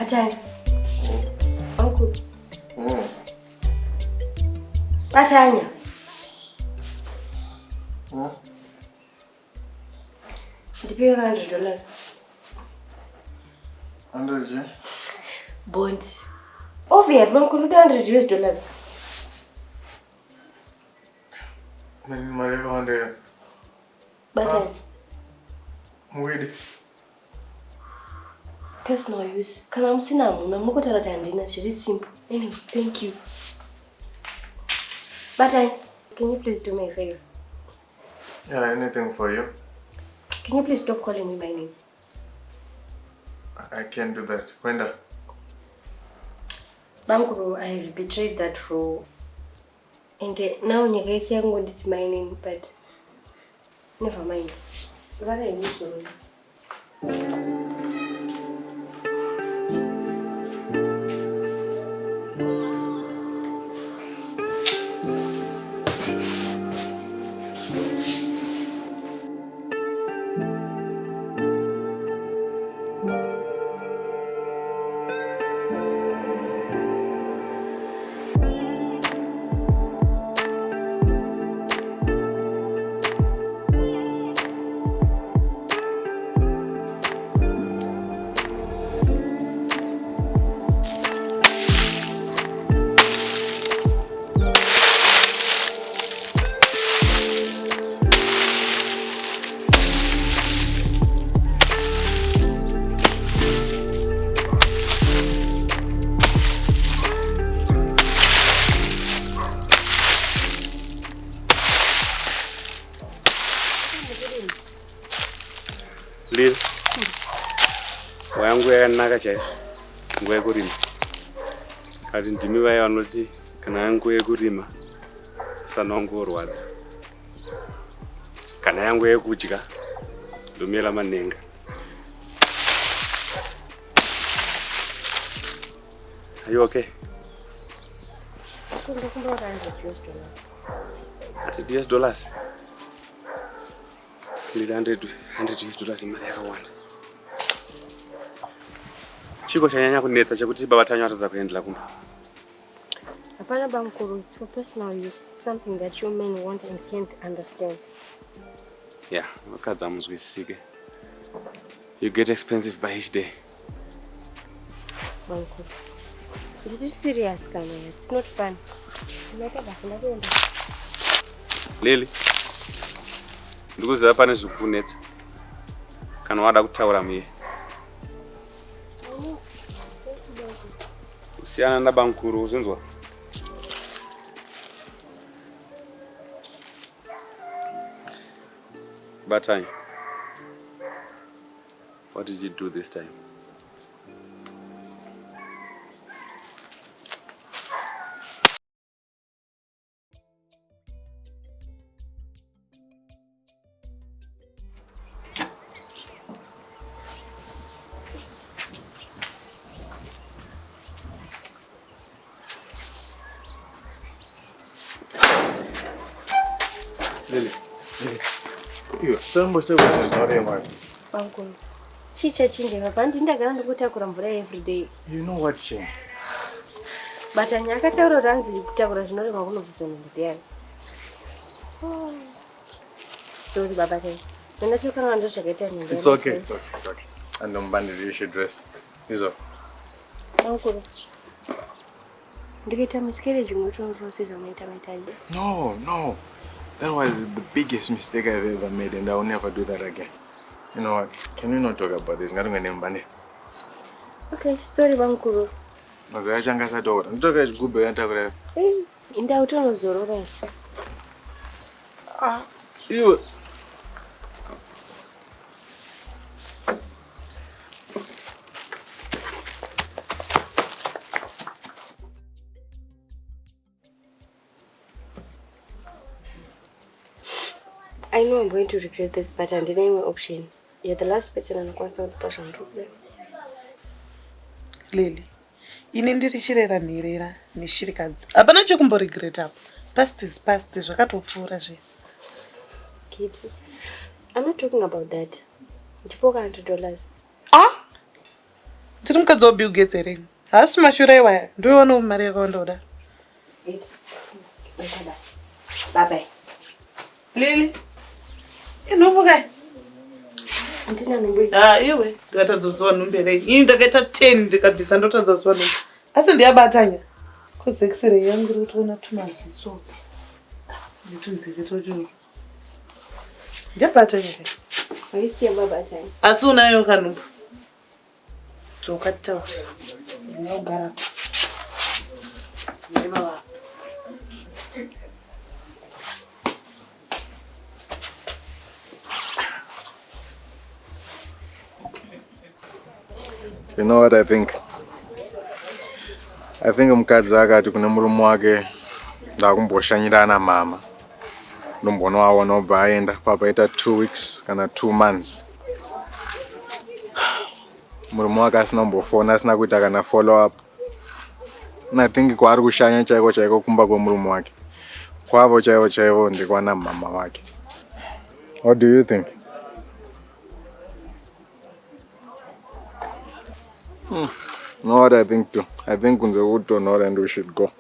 Batang. Uncle. Batanya. Ndipiwe $100. $100? Bonds. Obvious, mom could $100. $100. Batang. Mwede. Personal use. Can I see now? I'm not going to She is simple. Anyway, thank you. Batang, can you please do me a favor? Yeah, anything for you. Can you please stop calling me my name? I can't do that. Wenda. Bankuru, I have betrayed that role. And now I'm going to say my name, but never mind. What are you doing? Lil. Wayangu yakanaka chaizvo. Nguva yekurima. Kati ndimi vaya vanoti kana yangu yekurima musana wangu worwadza. Kana yangu yekudya ndomera manhenga. Are you okay? $100. $100 mari yakawanda. Chiko chanyanya kunetsa chekuti baba tanyu atadza kuendela kumba. Apana Bankuru, it's for personal use, something that you men want and can't understand. Yeah, wakadza muzwisisike. You get expensive by each day. Bankuru, this is serious, Kana. It's not fun. Lily. Ndikuziva pane zvikunetsa. Kana wada kutaura miye. Usiyana naBankuru uzinzwa. Batanya, what did you do this time? Lily. You must have been sorry, man. Bankuru, chicha chinje papa ndindagara ndikutakura mvura every day. You know what changed? Batanya akataura kuti anzi kutakura zvinorema kunobvisa mundiyani. Sorry baba kai. Nenda chokanga ndo zvakaita nini. It's okay. And you should rest. Is okay. Bankuru. Ndikaita miscarriage mutonrose zvamaita maitanje. No. That was the biggest mistake I've ever made, and I will never do that again. You know what? Can we not talk about this? Okay, sorry Bankuru. You. I know I'm going to regret this, but I'm denying my option. You're the last person I'm going to push on problem. Lily, ini ndirichirera nherera neshirikadzi. Hapana chekumboregreta apo. Past is past, zvakatopfuura zve. Kitty, I'm not talking about that. Ndipoka $100. Ah? Tiri mukadzi wa Bill Gates here. Haasi mashure iwaya. Ndoiwanawo mari yakawanda kudaro. Bye bye. Lily. Inombokai. Ndina number. Iwe ndakatadza kuziva number rei. Ini ndakaita 10 ndikabvisa ndotadza kuziva number. Asi ndiyabatanya. Kuzexire yangu iri kutoona tumaziso. Nditunzike tocho. Ndiyabatanya kai. Waisiya mabatanya. Asi unayo kanumba. Dzokataura. Ndinogara. Ndimava. You know what I think? I think mukadzi akati kune murume wake ndakumboshanyirana mama. Ndombono waona obva aenda papaita 2 weeks kana 2 months. Murume wake asina kumbofona, asina kuita kana follow up. And I think kwaari kushanya chaiko kumba kwemurume wake. Kwavo chaivo ndikwana mama wake. What do you think? You know what I think too? I think kunze utonora and we should go.